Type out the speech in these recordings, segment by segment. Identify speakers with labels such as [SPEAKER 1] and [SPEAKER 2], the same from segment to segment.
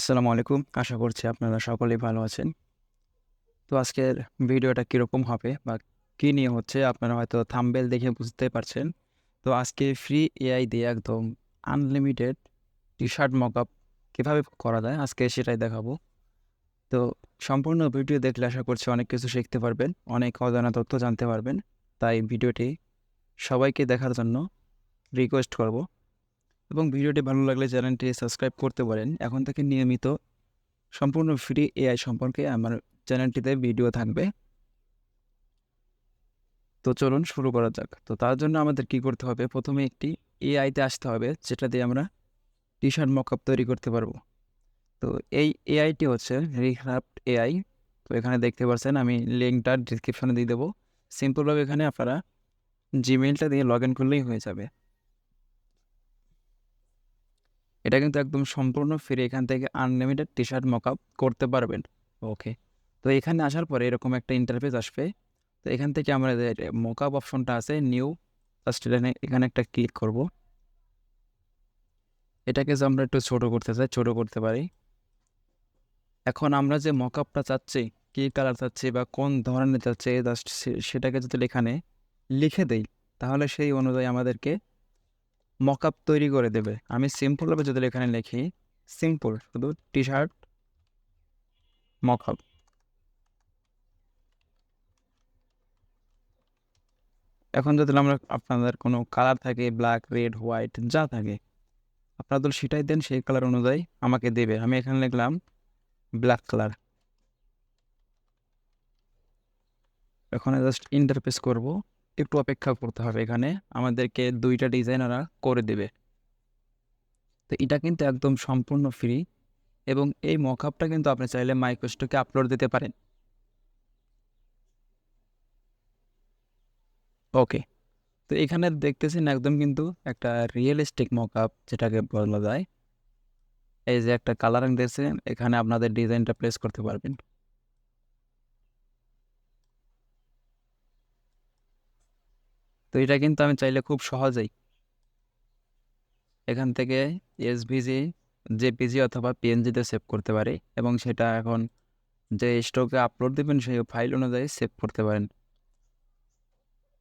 [SPEAKER 1] আসসালামু আলাইকুম। আশা করছি আপনারা সকলেই ভালো আছেন। তো আজকের ভিডিওটা কিরকম হবে বা কি নিয়ে হচ্ছে আপনারা হয়তো থাম্বনেল দেখে বুঝতে পারছেন। তো আজকে ফ্রি এআই দিয়ে একদম আনলিমিটেড টি-শার্ট মকআপ কিভাবে করা যায় আজকে সেটাই দেখাবো। তো সম্পূর্ণ ভিডিও দেখলে আশা করছি অনেক কিছু শিখতে পারবেন, অনেক অজানা তথ্য জানতে পারবেন। তাই ভিডিওটি সবাইকে দেখার জন্য রিকোয়েস্ট করব এবং ভিডিওটি ভালো লাগলে চ্যানেলটি সাবস্ক্রাইব করতে পারেন। এখন থেকে নিয়মিত সম্পূর্ণ ফ্রি এআই সম্পর্কে আমার চ্যানেলটিতে ভিডিও থাকবে। তো চলুন শুরু করা যাক। তো তার জন্য আমাদের কি করতে হবে? প্রথমে একটি এআইতে আসতে হবে যেটা দিয়ে আমরা টি-শার্ট মকআপ তৈরি করতে পারবো। তো এই এআইটি হচ্ছে রিক্রাফট এআই। তো এখানে দেখতে পাচ্ছেন আমি লিঙ্কটা ডিসক্রিপশনে দিয়ে দেবো। সিম্পলভাবে এখানে আপনারা জিমেইলটা দিয়ে লগ ইন করলেই হয়ে যাবে। এটা কিন্তু একদম সম্পূর্ণ ফ্রি, এখান থেকে আনলিমিটেড টি-শার্ট মকআপ করতে পারবেন। ওকে, তো এখানে আসার পরে এরকম একটা ইন্টারফেস আসবে। তো এখান থেকে আমাদের মকআপ অপশনটা আছে, নিউ ফার্স্ট এখানে একটা ক্লিক করব। এটাকে যে আমরা একটু ছোট করতে চাই ছোট করতে পারি। এখন আমরা যে মকআপটা চাচ্ছি, কী কালার চাচ্ছি বা কোন ধরনের চাচ্ছি, জাস্ট সেটাকে যদি এখানে লিখে দেই তাহলে সেই অনুযায়ী আমাদেরকে মকআপ তৈরি করে দেবে। আমি সিম্পলভাবে যদি এখানে লিখি, সিম্পল শুধু টি-শার্ট মকআপ, এখন যদি আমরা আপনাদের কোনো কালার থাকে ব্ল্যাক, রেড, হোয়াইট যা থাকে আপনারা যদি সেটাই দেন সেই কালার অনুযায়ী আমাকে দেবে। আমি এখানে লিখলাম ব্ল্যাক কালার। এখন জাস্ট ইন্টারফেস করব, একটু অপেক্ষা করতে হবে। এখানে আমাদেরকে দুইটা ডিজাইন ওরা করে দেবে। তো এটা কিন্তু একদম সম্পূর্ণ ফ্রি এবং এই মকআপটা কিন্তু আপনি চাইলে মাইক্রোস্টকে আপলোড দিতে পারেন। ওকে, তো এখানে দেখতেছেন একদম কিন্তু একটা রিয়েলিস্টিক মকআপ যেটাকে বলা যায়। এই যে একটা কালারিং দিয়েছেন, এখানে আপনাদের ডিজাইনটা প্লেস করতে পারবেন। তো এটা কিন্তু আমি চাইলে খুব সহজেই এখান থেকে এসভিজি, জেপিজি অথবা পিএনজিতে সেভ করতে পারি এবং সেটা এখন যে স্টকে আপলোড দেবেন সেই ফাইল অনুযায়ী সেভ করতে পারেন।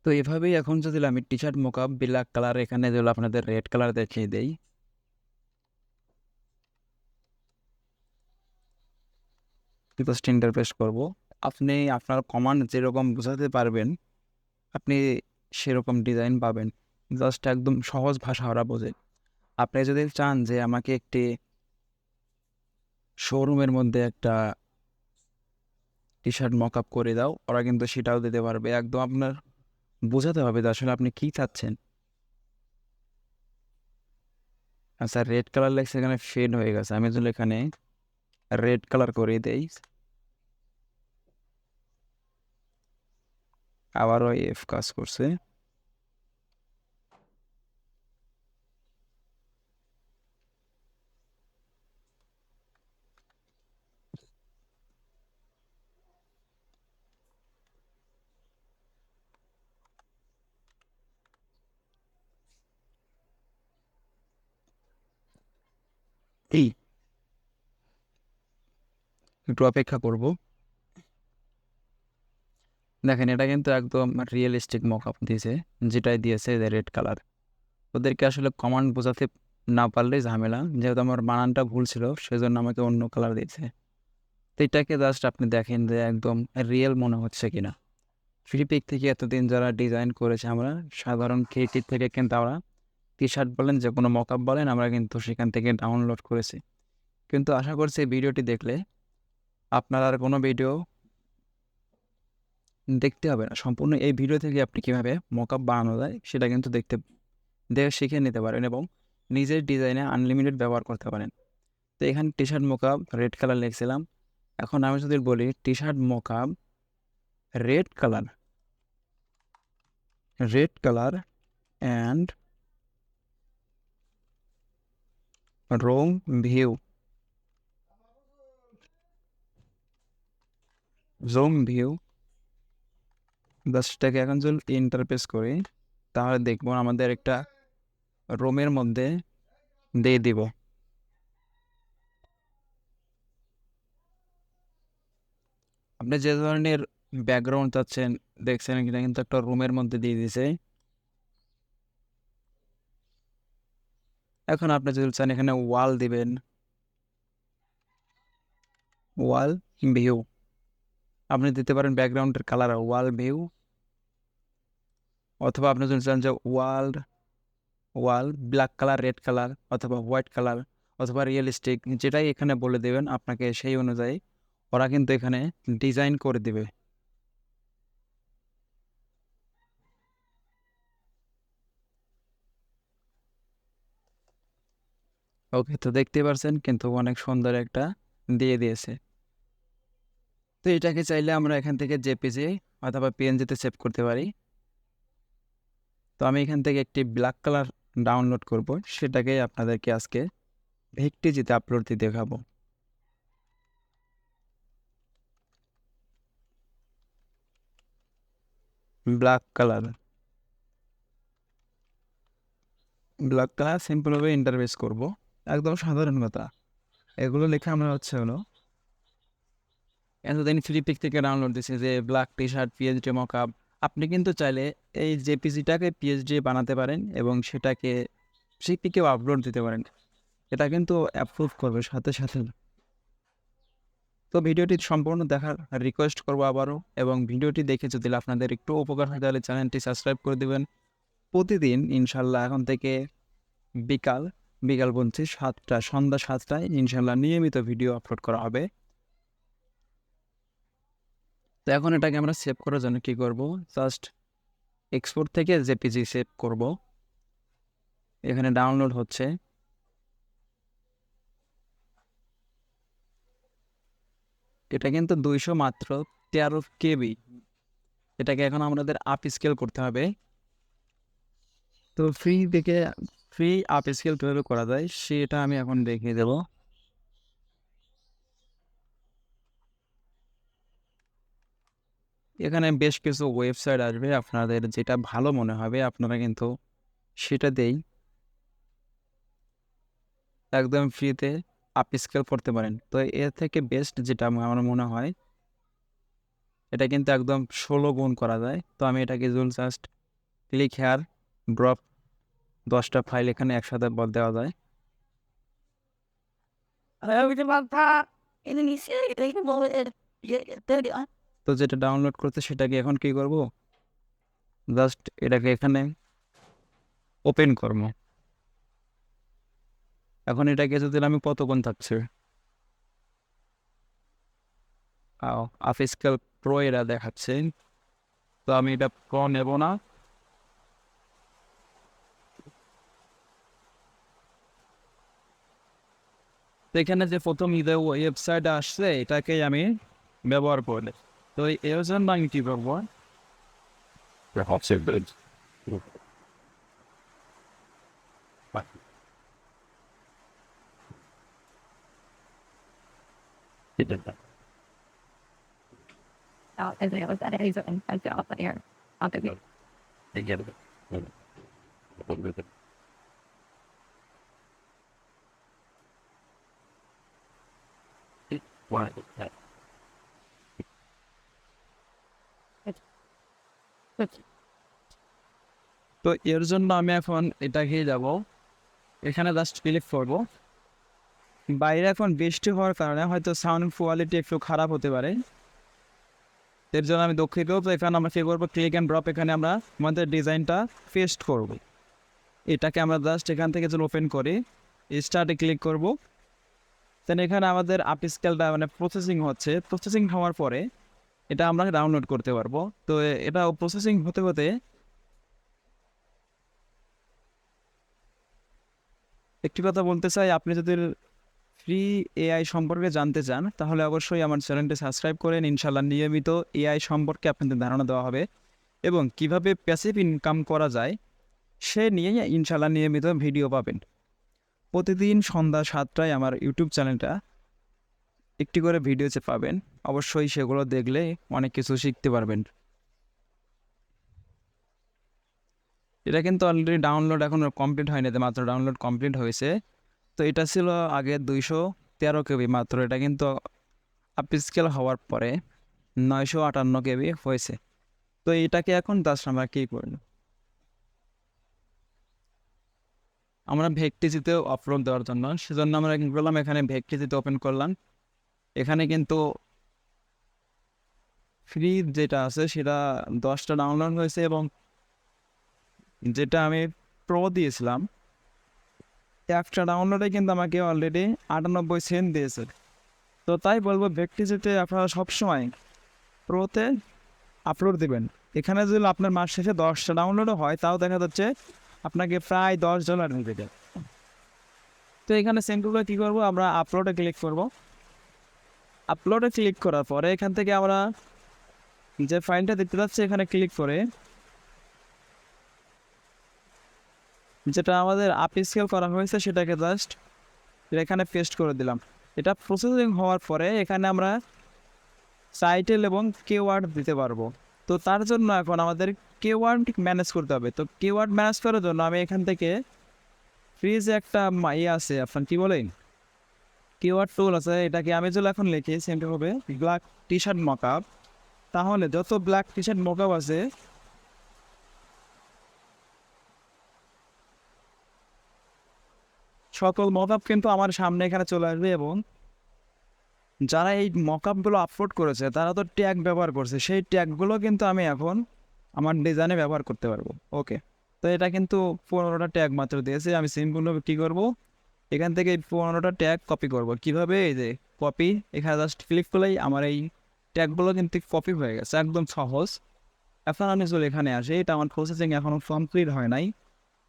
[SPEAKER 1] তো এভাবেই এখন যদি আমি T shirt mockup black colour, এখানে যদি আপনাদের রেড কালার দেখিয়ে দেই, জাস্ট ইন্টারপ্রেস করবো। আপনি আপনার কমান্ড যেরকম বোঝাতে পারবেন আপনি সেরকম ডিজাইন পাবেন। জাস্ট একদম সহজ ভাষা ওরা বোঝে। আপনি যদি চান যে আমাকে একটি শোরুমের মধ্যে একটা টি শার্ট মকআপ করে দাও, ওরা কিন্তু সেটাও দিতে পারবে। একদম আপনার বোঝাতে হবে যে আসলে আপনি কী চাচ্ছেন। আচ্ছা, রেড কালার লাগছে, এখানে ফেড হয়ে গেছে। আমি যদি এখানে রেড কালার করে দেই, আবারও এফ কাজ করছে। এই একটু অপেক্ষা করব। দেখেন এটা কিন্তু একদম রিয়েলিস্টিক মকআপ দিয়েছে, যেটাই দিয়েছে রেড কালার। ওদেরকে আসলে কমান্ড বোঝাতে না পারলেই ঝামেলা, যেহেতু আমার বানানটা ভুল ছিল সেজন্য আমাকে অন্য কালার দিয়েছে। তো এটাকে জাস্ট আপনি দেখেন যে একদম রিয়েল মনে হচ্ছে কিনা। ফ্লিপিক থেকে এতদিন যারা ডিজাইন করেছে, আমরা সাধারণ ক্রিয়েটিভ থেকে কিন্তু আমরা টি শার্ট বলেন যে কোনো মকআপ বলেন আমরা কিন্তু সেখান থেকে ডাউনলোড করেছি। কিন্তু আশা করছি এই ভিডিওটি দেখলে আপনার আর কোনো ভিডিও দেখতে হবে না। সম্পূর্ণ এই ভিডিও থেকে আপনি কীভাবে মকআপ বানানো যায় সেটা কিন্তু দেখে শিখে নিতে পারেন এবং নিজের ডিজাইনে আনলিমিটেড ব্যবহার করতে পারেন। তো এখানে T shirt mockup red colour লিখছিলাম। এখন আমি যদি বলি T shirt mockup red colour, and রং ভিউ, জাস্টটাকে এখন যদি ইন্টারপ্রেস করি তাহলে দেখবো আমাদের একটা রোমের মধ্যে দিয়ে দিব। আপনি যে ধরনের ব্যাকগ্রাউন্ড চাচ্ছেন দেখছেন এটা কিন্তু একটা রুমের মধ্যে দিয়ে দিয়েছে। এখন আপনি যদি চান এখানে ওয়াল দিবেন, ওয়াল ভিউ আপনি দিতে পারেন ব্যাকগ্রাউন্ডের কালার ওয়াল ভিউ, অথবা আপনি যদি চান যে ওয়াল ব্ল্যাক কালার, রেড কালার অথবা হোয়াইট কালার অথবা রিয়েলিস্টিক, যেটাই এখানে বলে দেবেন আপনাকে সেই অনুযায়ী ওরা কিন্তু এখানে ডিজাইন করে দিবে। ওকে, তো দেখতে পাচ্ছেন কিন্তু অনেক সুন্দর একটা দিয়ে দিয়েছে। তো এটাকে চাইলে আমরা এখান থেকে জেপিজি অথবা পিএনজিতে সেভ করতে পারি। তো আমি এখান থেকে একটি ব্ল্যাক কালার ডাউনলোড করব, সেটাকে আপনাদেরকে আজকে ভিক্টিজিতে আপলোড দিয়ে দেখাবো। ব্ল্যাক কালার সিম্পলভাবে ইন্টারফেস করব, একদম সাধারণ কথা। এগুলো লেখা আমরা হলো এতদিন ফ্রি পিক থেকে ডাউনলোড দিয়েছি যে black T shirt PhD mockup. আপনি কিন্তু চাইলে এই জেপিজিটাকে পিএইচডি বানাতে পারেন এবং সেটাকে ফ্রি পিকেও আপলোড দিতে পারেন, এটা কিন্তু অ্যাপ্রুভ করবে সাথে সাথে। তো ভিডিওটি সম্পূর্ণ দেখার রিকোয়েস্ট করবো আবারও, এবং ভিডিওটি দেখে যদি আপনাদের একটু উপকার হয় তাহলে চ্যানেলটি সাবস্ক্রাইব করে দেবেন। প্রতিদিন ইনশাল্লাহ এখন থেকে বিকাল বিকাল বলছি সন্ধ্যা 7টায় ইনশাল্লাহ নিয়মিত ভিডিও আপলোড করা হবে। তো এখন এটাকে আমরা সেভ করার জন্য কি করব, জাস্ট এক্সপোর্ট থেকে জেপিজি সেভ করব। এখানে ডাউনলোড হচ্ছে, এটা কিন্তু 200 মাত্র 13 কেবি। এটাকে এখন আমাদের আপ স্কেল করতে হবে। তো ফ্রি আপ স্কেল কীভাবে করা যায় সেটা আমি এখন দেখিয়ে দেব। এখানে বেশ কিছু ওয়েবসাইট আসবে, আপনাদের যেটা ভালো মনে হবে আপনারা কিন্তু সেটা দিয়েই একদম ফ্রিতে আপ স্কেল করতে পারেন। তো এর থেকে বেস্ট যেটা আমার মনে হয়, এটা কিন্তু একদম 16 গুণ করা যায়। তো আমি এটাকে জাস্ট ক্লিক হেয়ার ড্রপ 10টা ফাইল এখানে একসাথে দেওয়া যায়। তো যেটা ডাউনলোড করতে সেটাকে এখন কি করব, জাস্ট এটাকে এখানে ওপেন করবো। এখন এটাকে যদি আমি কত গুণ থাকছে আপ স্কেল প্রো এরা দেখাচ্ছে, তো আমি এটা প্রো নেব না। তো এখানে যে প্রথম ওয়েবসাইট আসছে এটাকেই আমি ব্যবহার করি। তো এর জন্য আমি কি করবো,
[SPEAKER 2] Ja, also ja, das ist so ein also auch bei ihr. Okay.
[SPEAKER 1] তো এর জন্য আমি এখন এটাকে যাব, এখানে জাস্ট ক্লিক করবো। বাইরে এখন বৃষ্টি হওয়ার কারণে হয়তো সাউন্ড কোয়ালিটি একটু খারাপ হতে পারে, এর জন্য আমি দুঃখিত। তো এখানে আমরা কী করবো, ক্লিক অ্যান্ড ড্রপ, এখানে আমরা আমাদের ডিজাইনটা পেস্ট করব। এটাকে আমরা জাস্ট এখান থেকে যদি ওপেন করি স্টার্টে ক্লিক করব, দেন এখানে আমাদের আপ স্কেলটা মানে প্রসেসিং হচ্ছে। প্রসেসিং হওয়ার পরে এটা আমরা ডাউনলোড করতে পারবো। তো এটা প্রসেসিং হতে হতে একটি কথা বলতে চাই, আপনি যদি ফ্রি এআই সম্পর্কে জানতে চান তাহলে অবশ্যই আমার চ্যানেলটি সাবস্ক্রাইব করেন। ইনশাল্লাহ নিয়মিত এআই সম্পর্কে আপনাদের ধারণা দেওয়া হবে এবং কিভাবে প্যাসিভ ইনকাম করা যায় সে নিয়ে ইনশাল্লাহ নিয়মিত ভিডিও পাবেন। প্রতিদিন সন্ধ্যা 7টায় আমার ইউটিউব চ্যানেলটা একটি করে ভিডিওতে পাবেন, অবশ্যই সেগুলো দেখলে অনেক কিছু শিখতে পারবেন। এটা কিন্তু অলরেডি ডাউনলোড এখন কমপ্লিট হয়নি, মাত্র ডাউনলোড কমপ্লিট হয়েছে। তো এটা ছিল আগে 213 কেবি মাত্র, এটা কিন্তু আপ স্কেল হওয়ার পরে 958 KB হয়েছে। তো এটাকে এখন জাস্ট আমরা কী করব, আমরা ভেকটিজিতে আপলোড দেওয়ার জন্য, সেজন্য আমরা কি করলাম, এখানে ভেকটিজিতে ওপেন করলাম। এখানে কিন্তু ফ্রি যেটা আছে সেটা 10টা ডাউনলোড হয়েছে, এবং যেটা আমি প্রো দিয়েছিলাম একটা ডাউনলোডে কিন্তু আমাকে অলরেডি 98 সেন্ট দিয়েছে। তো তাই বলবো ভেকটিজিতে আপনারা সবসময় প্রোতে আপলোড দেবেন। এখানে যদি আপনার মাস শেষে 10টা ডাউনলোডও হয়, তাও দেখা যাচ্ছে আপনাকে প্রায় $10 দিবে যায়। তো এখানে সিম্পলি কী করবো, আমরা আপলোডে ক্লিক করব। আপলোডে ক্লিক করার পরে এখান থেকে আমরা যে ফাইলটা দেখতে পাচ্ছি এখানে ক্লিক করে যেটা আমাদের আপ স্কেল করা হয়েছে সেটাকে জাস্ট এখানে পেস্ট করে দিলাম। এটা প্রসেসিং হওয়ার পরে এখানে আমরা টাইটেল এবং কিওয়ার্ড দিতে পারবো। তো তার জন্য এখন আমাদের কিওয়ার্ড ম্যানেজ করতে হবে। তো কিওয়ার্ড ম্যানেজ করার জন্য আমি এখান থেকে ফ্রিজে একটা ইয়ে আছে, আপনার কী বলেন, কিওয়ার্ড টুল আছে। এটাকে আমি যদি এখন লিখি সেটা হবে ব্ল্যাক টি শার্ট মকআপ, তাহলে যত ব্ল্যাক টি শার্ট মকআপ আছে সকল মকআপ কিন্তু আমার সামনে এখানে চলে আসবে, এবং যারা এই মকআপগুলো আপলোড করেছে তারা তো ট্যাগ ব্যবহার করছে, সেই ট্যাগগুলো কিন্তু আমি এখন আমার ডিজাইনে ব্যবহার করতে পারবো। ওকে, তো এটা কিন্তু 15টা ট্যাগ মাত্র দিয়েছে। আমি সিম্পলভাবে কী করবো, এখান থেকে এই 15টা ট্যাগ কপি করব। কিভাবে, এই যে কপি, এখানে জাস্ট ক্লিক করলেই আমার এই ট্যাগগুলো কিন্তু কপি হয়ে গেছে, একদম সহজ। এখন আমি যদি এখানে আসি, এটা আমার প্রসেসিং এখনও কমপ্লিট হয় নাই।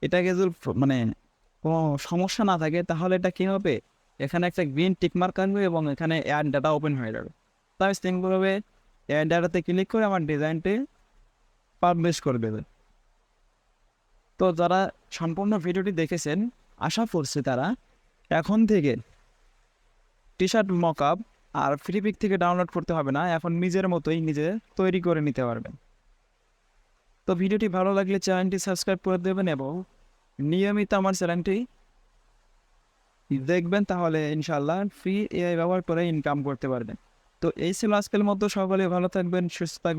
[SPEAKER 1] এটাকে যদি মানে কোনো সমস্যা না থাকে তাহলে এটা কী হবে, এখানে একটা গ্রিন টিকমার্ক আসবে এবং এখানে অ্যাড ডাটা ওপেন হয়ে যাবে। তো আমি সিম্পলভাবে অ্যাড ডাটাতে ক্লিক করে আমার ডিজাইনটি পাবলিশ করে দেবে। তো যারা সম্পূর্ণ ভিডিওটি দেখেছেন, আশা করছি তারা এখন থেকে টি শার্ট মকআপ আর ফ্রি পিক থেকে ডাউনলোড করতে হবে না, এখন নিজের মতোই নিজে তৈরি করে নিতে পারবেন। তো ভিডিওটি ভালো লাগলে চ্যানেলটি সাবস্ক্রাইব করে দেবেন এবং নিয়মিত আমার চ্যানেলটি দেখবেন, তাহলে ইনশাল্লাহ ফ্রি এআই ব্যবহার করে ইনকাম করতে পারবেন। তো এই ছিল আজকের মতো, সকলে ভালো থাকবেন, সুস্থ থাকবেন।